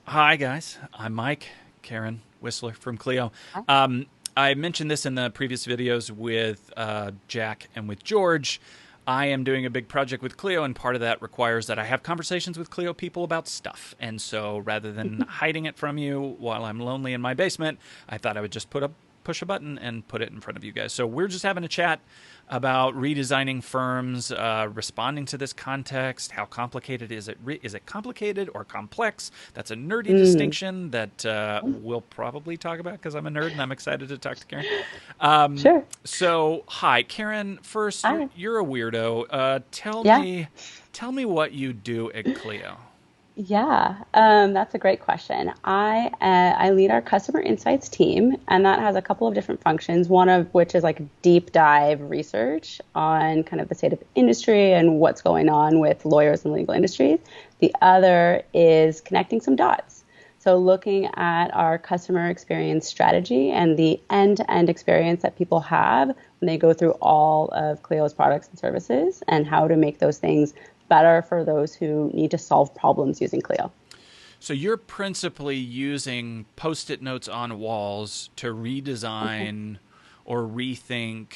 Hi, guys. I'm Mike, Karen, Whistler from Clio. Hi. I mentioned this in the previous videos with Jack and with George. I am doing a big project with Clio, and part of that requires that I have conversations with Clio people about stuff. And so rather than hiding it from you while I'm lonely in my basement, I thought I would just push a button and put it in front of you guys. So we're just having a chat about redesigning firms, responding to this context. How complicated is it? Is it complicated or complex? That's a nerdy Mm. distinction that we'll probably talk about because I'm a nerd and I'm excited to talk to Karen. Um, Sure. so, hi, Karen. First, you're Hi. you're a weirdo. Tell Yeah. me, tell me what you do at Clio. Yeah. That's a great question. I lead our customer insights team, and that has a couple of different functions. One of which is like deep dive research on kind of the state of industry and what's going on with lawyers and legal industries. The other is connecting some dots. So looking at our customer experience strategy and the end-to-end experience that people have when they go through all of Clio's products and services, and how to make those things better for those who need to solve problems using Clio. So you're principally using post-it notes on walls to Okay. redesign or rethink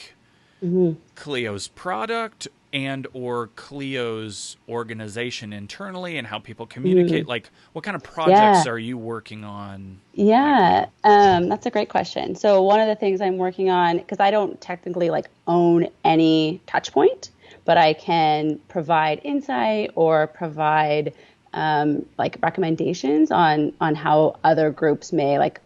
hmm Clio's product and or Clio's organization internally and how people communicate. Mm. Like, what kind of projects Yeah. are you working on at Yeah. Clio? That's a great question. So one of the things I'm working on, because I don't technically like own any touch point, but I can provide insight or provide like recommendations on how other groups may like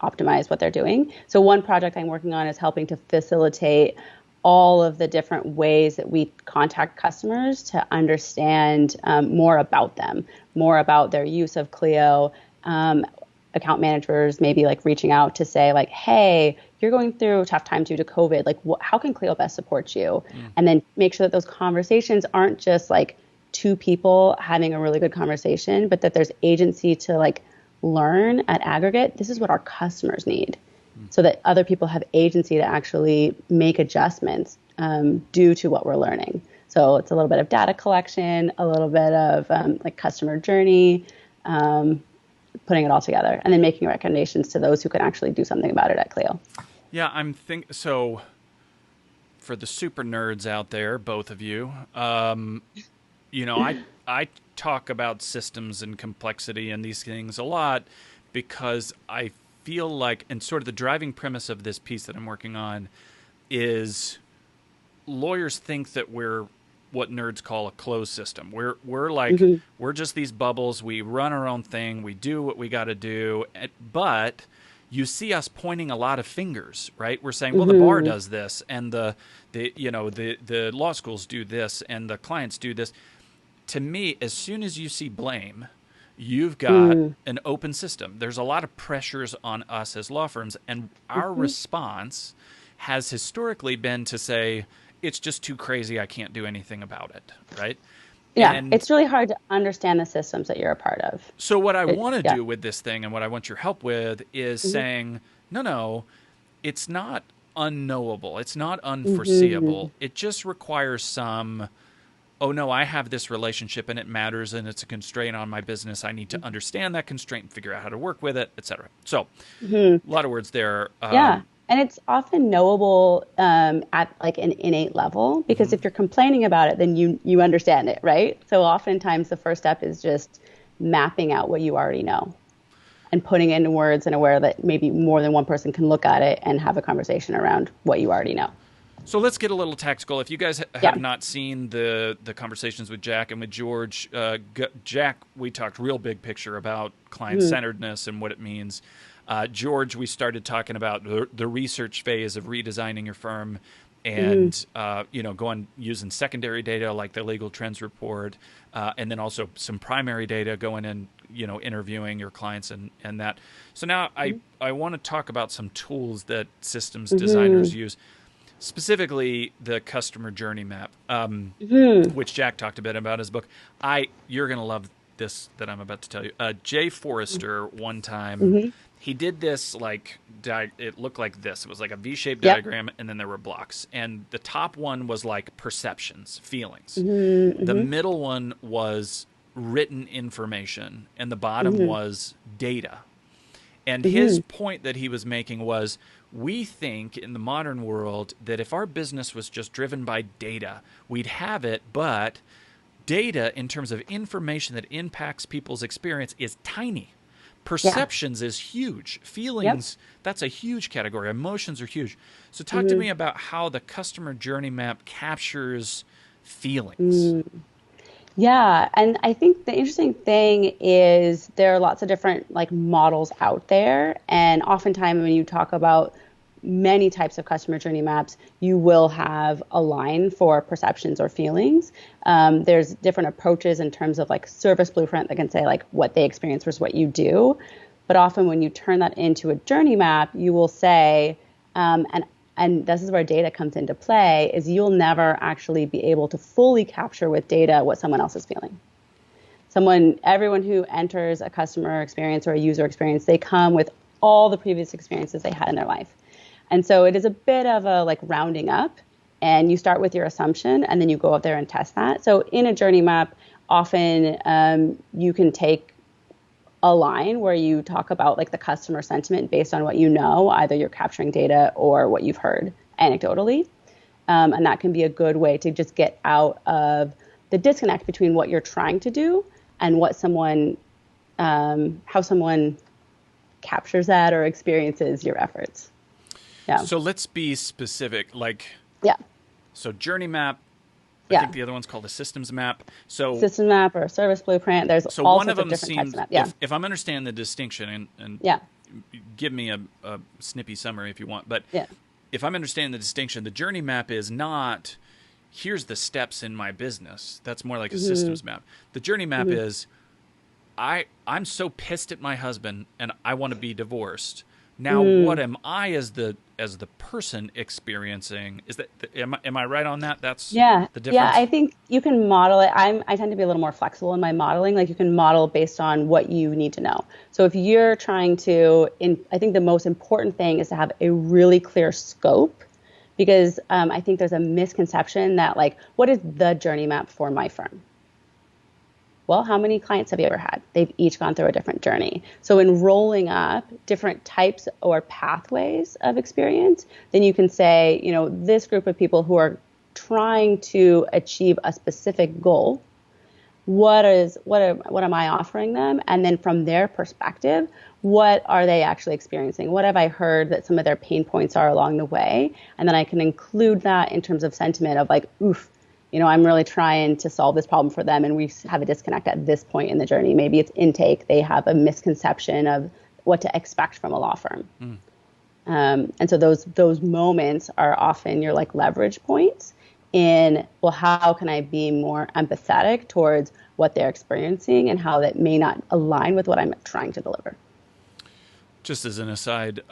optimize what they're doing. So one project I'm working on is helping to facilitate all of the different ways that we contact customers to understand more about them, more about their use of Clio. Account managers maybe like reaching out to say like, hey, you're going through a tough time due to COVID. Like, how can Clio best support you? Mm. And then make sure that those conversations aren't just like two people having a really good conversation, but that there's agency to like learn at aggregate. This is what our customers need, Mm. so that other people have agency to actually make adjustments due to what we're learning. So it's a little bit of data collection, a little bit of like customer journey, um, putting it all together, and then making recommendations to those who can actually do something about it at Clio. Yeah, so. For the super nerds out there, both of you, I talk about systems and complexity and these things a lot because I feel like, and sort of the driving premise of this piece that I'm working on is lawyers think that we're what nerds call a closed system. Mm-hmm. We're just these bubbles. We run our own thing. We do what we got to do. But you see us pointing a lot of fingers, right? We're saying, well, the bar Mm-hmm. does this, and the law schools do this, and the clients do this. To me, as soon as you see blame, you've got Mm-hmm. an open system. There's a lot of pressures on us as law firms, and our response has historically been to say, it's just too crazy. I can't do anything about it, right? Yeah, And it's really hard to understand the systems that you're a part of. so, what I want to Yeah. do with this thing and what I want your help with is saying, no, no, it's not unknowable. It's not Mm-hmm. unforeseeable. It just requires some, oh no, I have this relationship and it matters and it's a constraint on my business. I need to understand that constraint and figure out how to work with it, etc. So, Mm-hmm. a lot of words there. Yeah. And it's often knowable at like an innate level, because Mhm. if you're complaining about it, then you understand it, right? So oftentimes the first step is just mapping out what you already know and putting it into words in a way that maybe more than one person can look at it and have a conversation around what you already know. So let's get a little tactical. If you guys have Yeah. not seen the conversations with Jack and with George, Jack, we talked real big picture about client Mhm. centeredness and what it means. George, we started talking about the research phase of redesigning your firm, Mhm. and going using secondary data like the legal trends report, and then also some primary data going in, interviewing your clients and that. So now I want to talk about some tools that systems designers Mhm. use, specifically the customer journey map, Mhm. which Jack talked a bit about in his book. You're gonna love this that I'm about to tell you. Jay Forrester one time Mhm. he did this like it looked like this. It was like a V-shaped Yep. diagram, and then there were blocks. And the top one was like perceptions, feelings. Mhm. The Mhm. middle one was written information, and the bottom was data. And Mm-hmm. his point that he was making was, we think in the modern world that if our business was just driven by data, we'd have it, but data in terms of information that impacts people's experience is tiny. Perceptions is huge. Feelings, that's a huge category. Emotions are huge. So talk to me about how the customer journey map captures feelings. Yeah, and I think the interesting thing is there are lots of different like models out there, and oftentimes when you talk about many types of customer journey maps, you will have a line for perceptions or feelings. There's different approaches in terms of like service blueprint that can say like what they experience versus what you do. But often when you turn that into a journey map, you will say, and this is where data comes into play, is you'll never actually be able to fully capture with data what someone else is feeling. Everyone who enters a customer experience or a user experience, they come with all the previous experiences they had in their life. And so it is a bit of a like rounding up, and you start with your assumption and then you go out there and test that. So in a journey map, often you can take a line where you talk about like the customer sentiment based on what you know, either you're capturing data or what you've heard anecdotally. And that can be a good way to just get out of the disconnect between what you're trying to do and what how someone captures that or experiences your efforts. Yeah. So let's be specific. So journey map. I think the other one's called a systems map. So system map or service blueprint. There's so all one of sorts them of different types seems. of map. Yeah. If I'm understanding the distinction, and give me a snippy summary if you want, but if I'm understanding the distinction, the journey map is not here's the steps in my business. That's more like a systems map. The journey map is I'm so pissed at my husband and I want to be divorced. Now, what am I as the person experiencing? Is that am I right on that? That's the difference. Yeah, I think you can model it. I tend to be a little more flexible in my modeling. Like you can model based on what you need to know. So if you're trying to, I think the most important thing is to have a really clear scope, because I think there's a misconception that like, what is the journey map for my firm? Well, how many clients have you ever had? They've each gone through a different journey. So in rolling up different types or pathways of experience, then you can say, this group of people who are trying to achieve a specific goal, what am I offering them? And then from their perspective, what are they actually experiencing? What have I heard that some of their pain points are along the way? And then I can include that in terms of sentiment of like, oof, I'm really trying to solve this problem for them, and we have a disconnect at this point in the journey. Maybe it's intake. They have a misconception of what to expect from a law firm. And so those moments are often your like leverage points in, well, how can I be more empathetic towards what they're experiencing and how that may not align with what I'm trying to deliver. Just as an aside,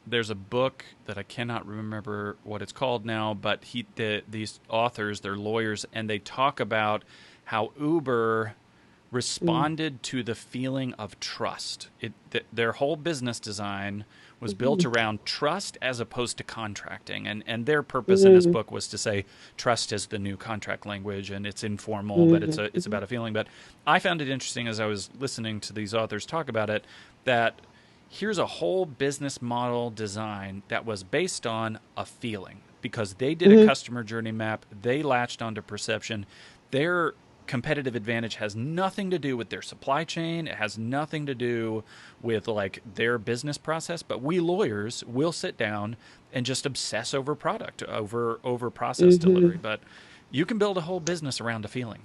there's a book that I cannot remember what it's called now, but these authors, they're lawyers, and they talk about how Uber responded to the feeling of trust. Their whole business design was built around trust as opposed to contracting. And their purpose in this book was to say trust is the new contract language, and it's informal, but it's about a feeling. But I found it interesting as I was listening to these authors talk about it, that here's a whole business model design that was based on a feeling, because they did a customer journey map. They latched onto perception. Their competitive advantage has nothing to do with their supply chain. It has nothing to do with like their business process. But we lawyers will sit down and just obsess over product, over process delivery. But you can build a whole business around a feeling.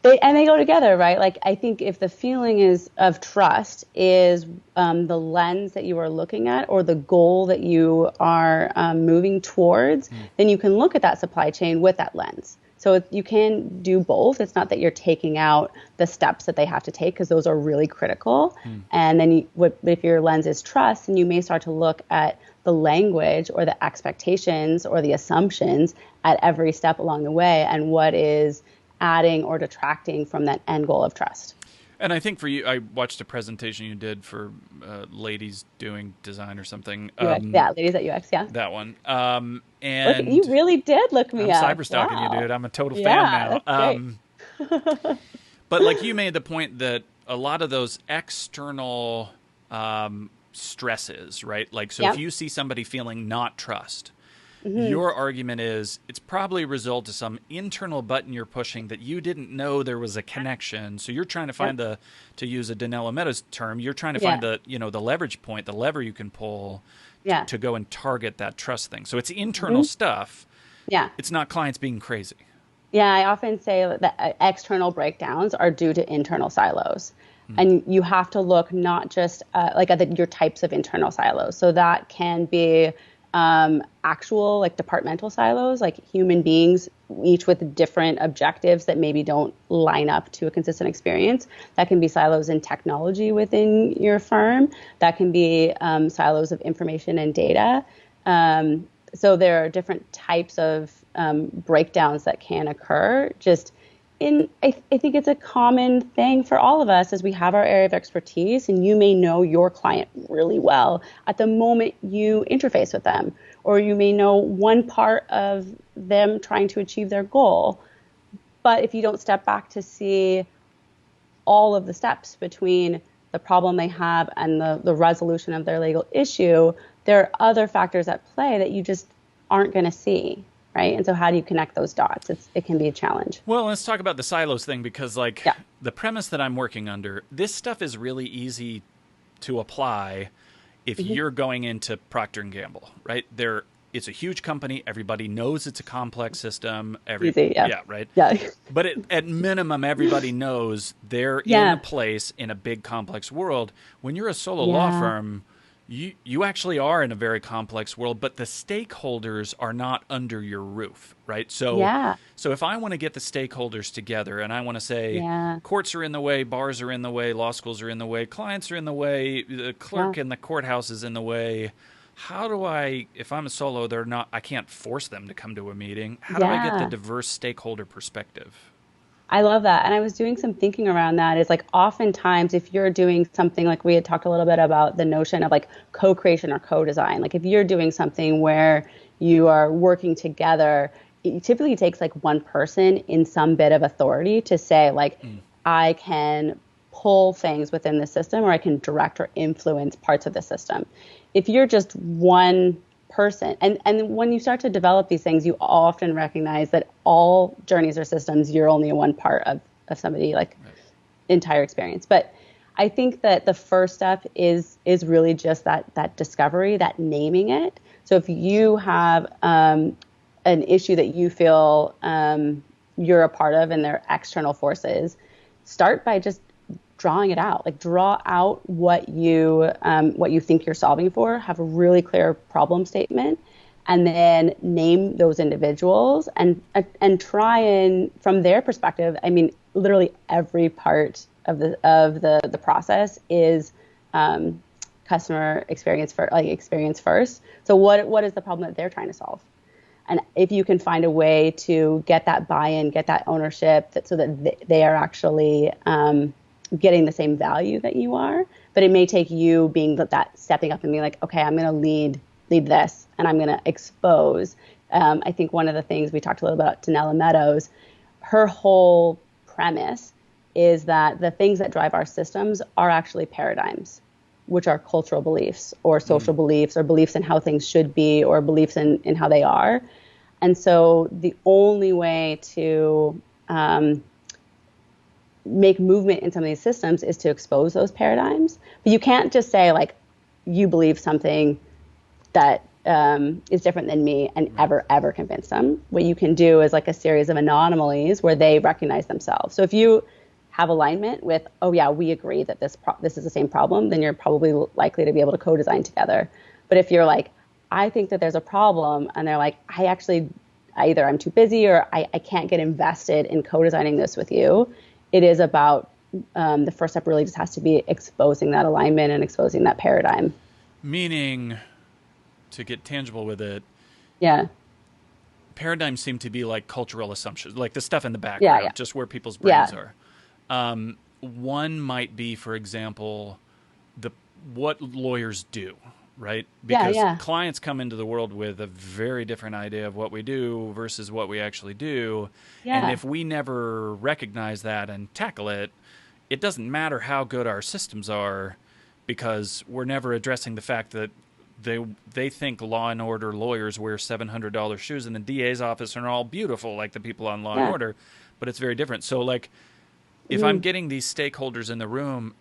They go together, right? Like, I think if the feeling is of trust is the lens that you are looking at or the goal that you are moving towards, then you can look at that supply chain with that lens. So you can do both. It's not that you're taking out the steps that they have to take, because those are really critical. And then if your lens is trust, then you may start to look at the language or the expectations or the assumptions at every step along the way, and what is adding or detracting from that end goal of trust. And I think for you, I watched a presentation you did for ladies doing design or something. Ladies at UX, yeah. That one. And you really did look me I'm up. cyber stalking you, dude. I'm a total fan now. That's great. But like you made the point that a lot of those external stresses, right? Like, so if Yep. you see somebody feeling not trust, Hmm. your argument is it's probably a result of some internal button you're pushing that you didn't know there was a connection. So you're trying to Yep. find to use a Danella Meadows term, you're trying to find Yeah. the leverage point, the lever you can pull Yeah. to go and target that trust thing. So it's internal Hmm. stuff. Yeah. It's not clients being crazy. Yeah, I often say that external breakdowns are due to internal silos. Hmm. And you have to look not just like at your types of internal silos. So that can be actual like departmental silos, like human beings, each with different objectives that maybe don't line up to a consistent experience. That can be silos in technology within your firm. That can be silos of information and data. So there are different types of breakdowns that can occur. Just I think it's a common thing for all of us as we have our area of expertise, and you may know your client really well at the moment you interface with them, or you may know one part of them trying to achieve their goal. But if you don't step back to see all of the steps between the problem they have and the resolution of their legal issue, there are other factors at play that you just aren't going to see, right? And so how do you connect those dots? It can be a challenge. Well, let's talk about the silos thing, because like Yeah. the premise that I'm working under, this stuff is really easy to apply if Mm-hmm. you're going into Procter and Gamble, right? It's a huge company. Everybody knows it's a complex system. Easy. Yeah. Yeah, right. Yeah. But at minimum, everybody knows they're in a Yeah. place in a big complex world. When you're a solo law Yeah. firm, you actually are in a very complex world, but the stakeholders are not under your roof, right? Yeah. So if I want to get the stakeholders together and I want to say Yeah. courts are in the way, bars are in the way, law schools are in the way, clients are in the way, the Yeah. clerk in the courthouse is in the way, how do I, if I'm a solo, I can't force them to come to a meeting. How do I get the Yeah. diverse stakeholder perspective? I love that. And I was doing some thinking around that is like oftentimes if you're doing something like we had talked a little bit about the notion of like co-creation or co-design, like if you're doing something where you are working together, it typically takes like one person in some bit of authority to say like, Mm. I can pull things within the system or I can direct or influence parts of the system. If you're just one person, and when you start to develop these things, you often recognize that all journeys or systems, you're only one part of somebody like Right. entire experience. But I think that the first step is really just that discovery, that naming it. So if you have an issue that you feel you're a part of and they're external forces, start by just drawing it out. Like draw out what you think you're solving for. Have a really clear problem statement, and then name those individuals and try and from their perspective. I mean, literally every part of the process is customer experience experience first. So what is the problem that they're trying to solve? And if you can find a way to get that buy-in, get that ownership, so that they are actually getting the same value that you are, but it may take you being that stepping up and being like, okay, I'm going to lead this, and I'm going to expose. I think one of the things we talked a little about Danella Meadows, her whole premise is that the things that drive our systems are actually paradigms, which are cultural beliefs or social beliefs or beliefs in how things should be or beliefs in how they are. And so the only way to make movement in some of these systems is to expose those paradigms. But you can't just say like, you believe something that is different than me and ever convince them. What you can do is like a series of anomalies where they recognize themselves. So if you have alignment with, oh yeah, we agree that this is the same problem, then you're probably likely to be able to co-design together. But if you're like, I think that there's a problem, and they're like, either I'm too busy or I can't get invested in co-designing this with you, it is about the first step really just has to be exposing that alignment and exposing that paradigm. Meaning, to get tangible with it, Yeah. paradigms seem to be like cultural assumptions, like the stuff in the Yeah. background, Yeah. just where people's brains Yeah. are. One might be, for example, what lawyers do, right? Yeah, Because yeah, clients come into the world with a very different idea of what we do versus what we actually do. And yeah, if we never recognize that and tackle it, it doesn't matter how good our systems are, because we're never addressing the fact that they think Law and Order lawyers wear $700 shoes in the DA's office and are all beautiful like the people on Law and yeah. Order, but it's very different. So like, if I'm Mhm. getting these stakeholders in the room,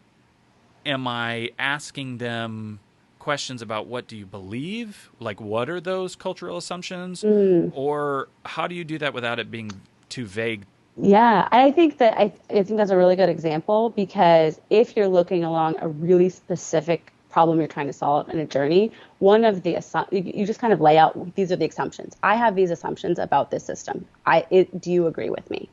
am I asking them questions about what do you believe? Like, what are those cultural assumptions? Mm. Or how do you do that without it being too vague? Yeah, I think that I think that's a really good example, because if you're looking along a really specific problem you're trying to solve in a journey, one of the you just kind of lay out, these are the assumptions. I have these assumptions about this system. Do you agree with me?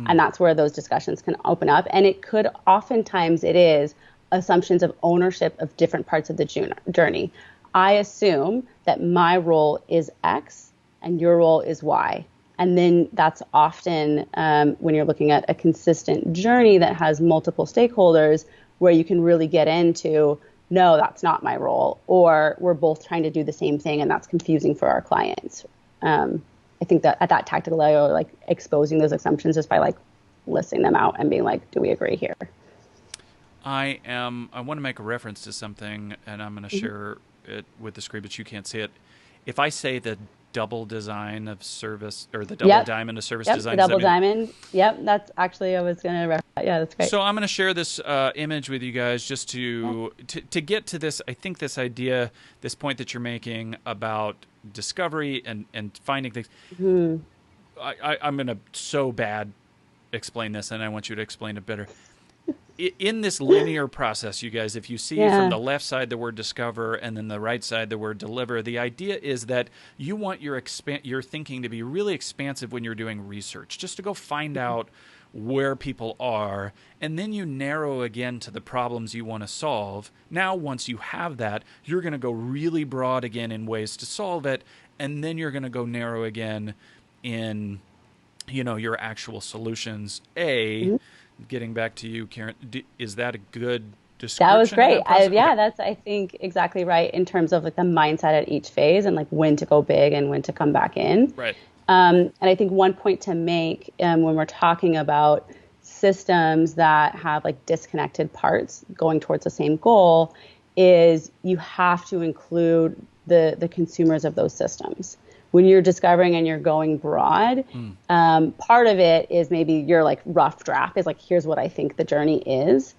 And that's where those discussions can open up. And it could, oftentimes it is assumptions of ownership of different parts of the journey. I assume that my role is X and your role is Y. And then that's often when you're looking at a consistent journey that has multiple stakeholders, where you can really get into, no, that's not my role, or we're both trying to do the same thing, and that's confusing for our clients. I think that at that tactical level, like exposing those assumptions just by like listing them out and being like, do we agree here? I want to make a reference to something, and I'm going to Mm-hmm. share it with the screen, but you can't see it. If I say the double design of service, or the double Yep. diamond of service Yep. The design, does that double mean? diamond. Yep. That's actually, I was going to reference that. Yeah, that's great. So I'm going to share this image with you guys just Yeah. to get to this. I think this idea, this point that you're making about discovery and finding things. Hmm. I'm going to so bad explain this, and I want you to explain it better. In this linear process, you guys, if you see from Yeah. the left side the word discover and then the right side the word deliver, the idea is that you want your thinking to be really expansive when you're doing research, just to go find out where people are, and then you narrow again to the problems you want to solve. Now, once you have that, you're going to go really broad again in ways to solve it, and then you're going to go narrow again in your actual solutions. Mhm. Getting back to you, Karen, is that a good That was description of great. that process? Okay. Yeah, that's, I think, exactly right in terms of like the mindset at each phase, and like when to go big and when to come back in. Right. And I think one point to make when we're talking about systems that have like disconnected parts going towards the same goal is you have to include the consumers of those systems. When you're discovering and you're going broad, part of it is maybe your like rough draft is like, here's what I think the journey is.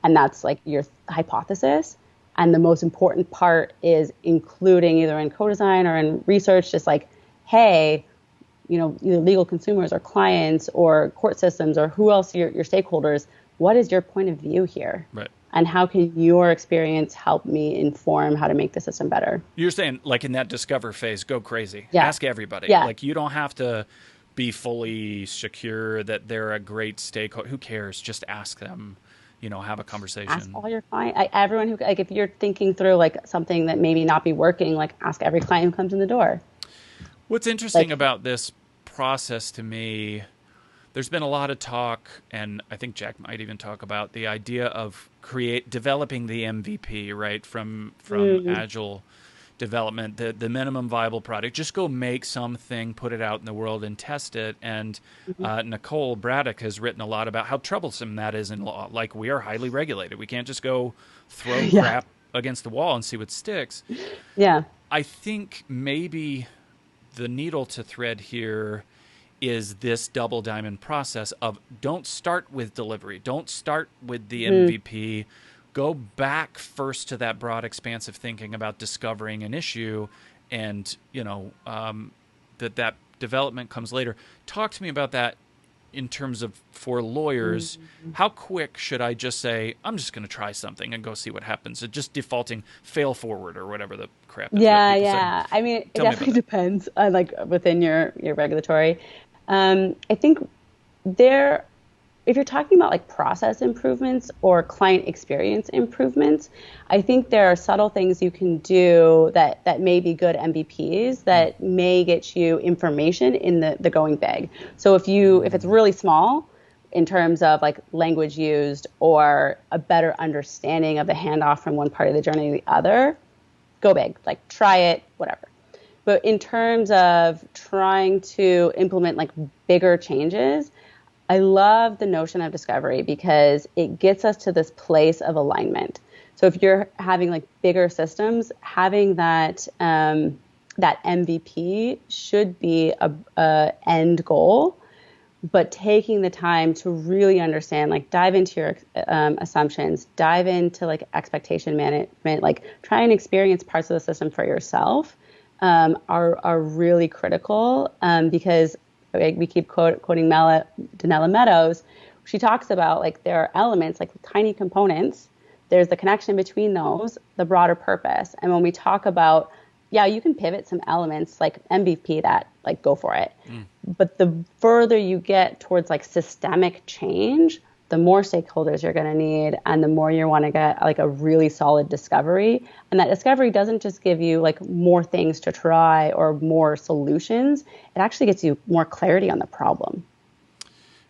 And that's like your hypothesis. And the most important part is including either in co-design or in research, just like, hey, either legal consumers or clients or court systems or who else your stakeholders, what is your point of view here? Right. And how can your experience help me inform how to make the system better? You're saying, like, in that discover phase, go crazy. Yeah. Ask everybody. Yeah. Like, you don't have to be fully secure that they're a great stakeholder. Who cares? Just ask them, have a conversation. Ask all your clients, like everyone who, like if you're thinking through like something that maybe not be working, like ask every client who comes in the door. What's interesting about this process to me, there's been a lot of talk, and I think Jack might even talk about the idea of developing the MVP, right, from agile development, the minimum viable product. Just go make something, put it out in the world, and test it. And Nicole Braddock has written a lot about how troublesome that is in law. Like, we are highly regulated. We can't just go throw crap against the wall and see what sticks. Yeah. I think maybe the needle to thread here is this double diamond process of don't start with delivery. Don't start with the MVP. Go back first to that broad, expansive thinking about discovering an issue, and that development comes later. Talk to me about that in terms of, for lawyers, how quick should I just say, I'm just going to try something and go see what happens? Just defaulting fail forward or whatever the crap is. Yeah. I mean, it definitely depends on like within your regulatory. I think if you're talking about like process improvements or client experience improvements, I think there are subtle things you can do that may be good MVPs that may get you information in the going big. So if it's really small in terms of like language used or a better understanding of the handoff from one part of the journey to the other, go big, like try it, whatever. But in terms of trying to implement like bigger changes, I love the notion of discovery because it gets us to this place of alignment. So if you're having like bigger systems, having that that MVP should be a end goal, but taking the time to really understand, like dive into your assumptions, dive into like expectation management, like try and experience parts of the system for yourself are really critical because we keep quoting Donella Meadows. She talks about like there are elements, like tiny components. There's the connection between those, the broader purpose. And when we talk about, yeah, you can pivot some elements like MVP that, like go for it. But the further you get towards like systemic change, the more stakeholders you're going to need and the more you want to get like a really solid discovery. And that discovery doesn't just give you like more things to try or more solutions. It actually gets you more clarity on the problem.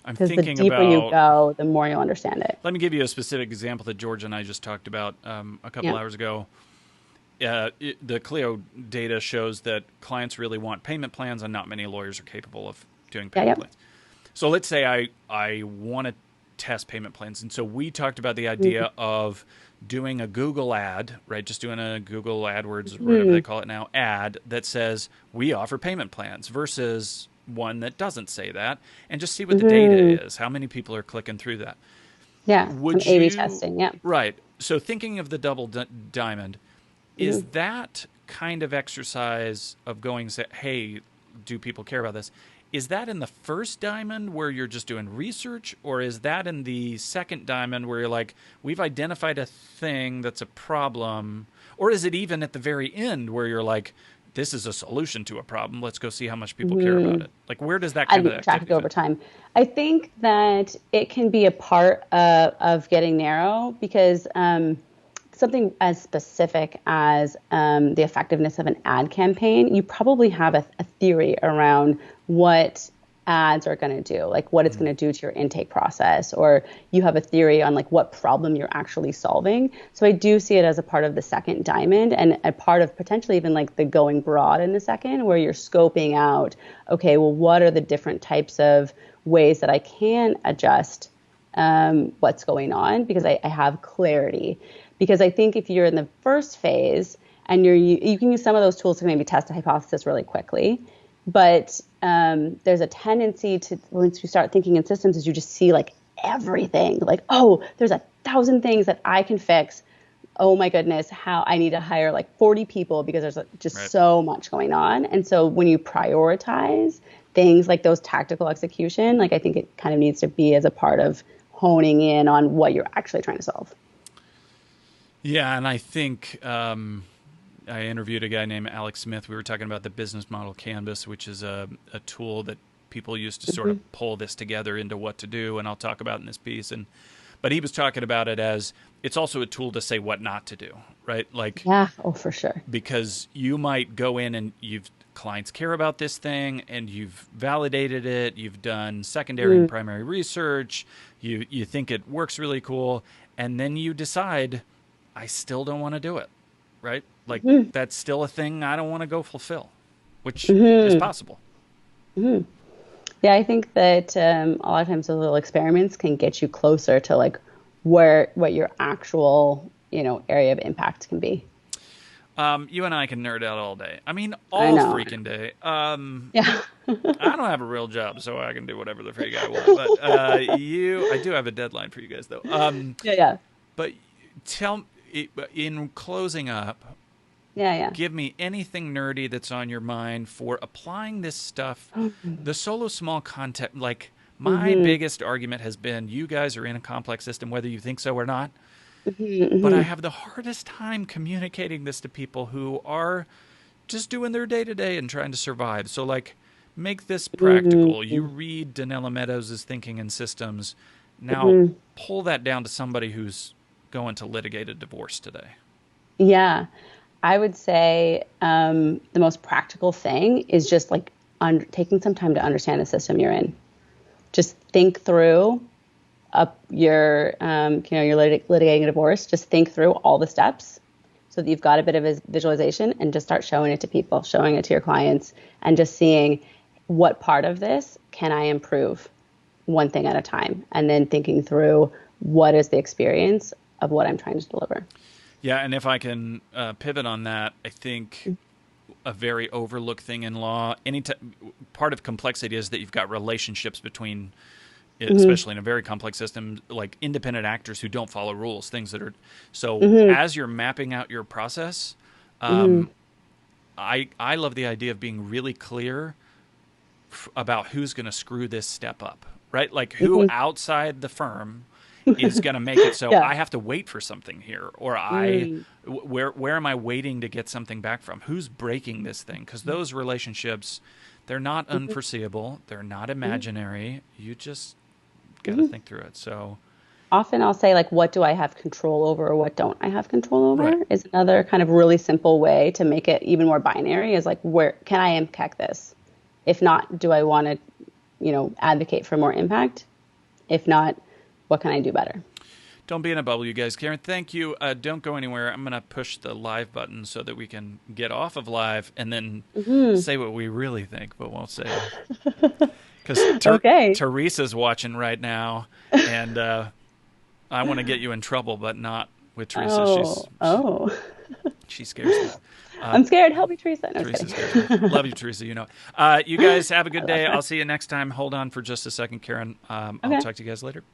Because the deeper you go, the more you'll understand it. Let me give you a specific example that George and I just talked about a couple hours ago. The Clio data shows that clients really want payment plans, and not many lawyers are capable of doing payment plans. So let's say I want to test payment plans, and so we talked about the idea of doing a Google ad, right? Just doing a Google AdWords, or whatever they call it now, ad that says we offer payment plans versus one that doesn't say that, and just see what the data is. How many people are clicking through that? Yeah, would you, A/B testing, yeah. Right. So thinking of the double diamond, is that kind of exercise of going, say, hey, do people care about this? Is that in the first diamond where you're just doing research, or is that in the second diamond where you're like, we've identified a thing that's a problem, or is it even at the very end where you're like, this is a solution to a problem, let's go see how much people care about it? Like, where does that kind of track it over time? I think that it can be a part of getting narrow because something as specific as the effectiveness of an ad campaign, you probably have a theory around what ads are going to do, like what it's going to do to your intake process, or you have a theory on like what problem you're actually solving. So I do see it as a part of the second diamond and a part of potentially even like the going broad in the second, where you're scoping out, okay, well, what are the different types of ways that I can adjust what's going on because I have clarity. Because I think if you're in the first phase and you can use some of those tools to maybe test a hypothesis really quickly, but there's a tendency to, once you start thinking in systems, is you just see like everything, like, oh, there's 1,000 things that I can fix. Oh my goodness, how I need to hire like 40 people because there's just so much going on. And so when you prioritize things like those tactical execution, like I think it kind of needs to be as a part of honing in on what you're actually trying to solve. Yeah, and I think I interviewed a guy named Alex Smith. We were talking about the business model canvas, which is a tool that people use to sort of pull this together into what to do, and I'll talk about in this piece. But he was talking about it as it's also a tool to say what not to do, right? Like, yeah, oh, for sure. Because you might go in and clients care about this thing, and you've validated it, you've done secondary and primary research, you think it works really cool, and then you decide, I still don't want to do it, right? Like, that's still a thing I don't want to go fulfill, which is possible. Yeah, I think that a lot of times those little experiments can get you closer to like what your actual, area of impact can be. You and I can nerd out all day. I mean, all freaking day. Yeah. I don't have a real job, so I can do whatever the freak I want. But I do have a deadline for you guys, though. Yeah. But in closing up, give me anything nerdy that's on your mind for applying this stuff. The solo small content, like my biggest argument has been you guys are in a complex system, whether you think so or not. But I have the hardest time communicating this to people who are just doing their day-to-day and trying to survive. So, like, make this practical. You read Donella Meadows' Thinking in Systems. Now, pull that down to somebody who's going to litigate a divorce today. Yeah. I would say the most practical thing is just, like, taking some time to understand the system you're in. Just think through you're litigating a divorce. Just think through all the steps so that you've got a bit of a visualization, and just start showing it to people, showing it to your clients, and just seeing what part of this can I improve one thing at a time, and then thinking through what is the experience of what I'm trying to deliver. Yeah, and if I can pivot on that, I think a very overlooked thing in law, part of complexity is that you've got relationships between, especially in a very complex system, like independent actors who don't follow rules, things that are so. As you're mapping out your process, I love the idea of being really clear about who's going to screw this step up, right? Like who outside the firm is going to make it so I have to wait for something here, or where am I waiting to get something back from? Who's breaking this thing? Because those relationships, they're not unforeseeable, they're not imaginary. You just got to think through it. So often I'll say, like, what do I have control over, or what don't I have control over? Right. Is another kind of really simple way to make it even more binary. Is like, where can I impact this? If not, do I want to, advocate for more impact? If not, what can I do better? Don't be in a bubble, you guys. Karen, thank you. Don't go anywhere. I'm going to push the live button so that we can get off of live and then say what we really think, but won't say it. Because Teresa's watching right now, and I want to get you in trouble, but not with Teresa. She scares me. I'm scared. Help me, Teresa. No, Teresa scares me. Love you, Teresa. You guys have a good day. I'll see you next time. Hold on for just a second, Karen. I'll talk to you guys later.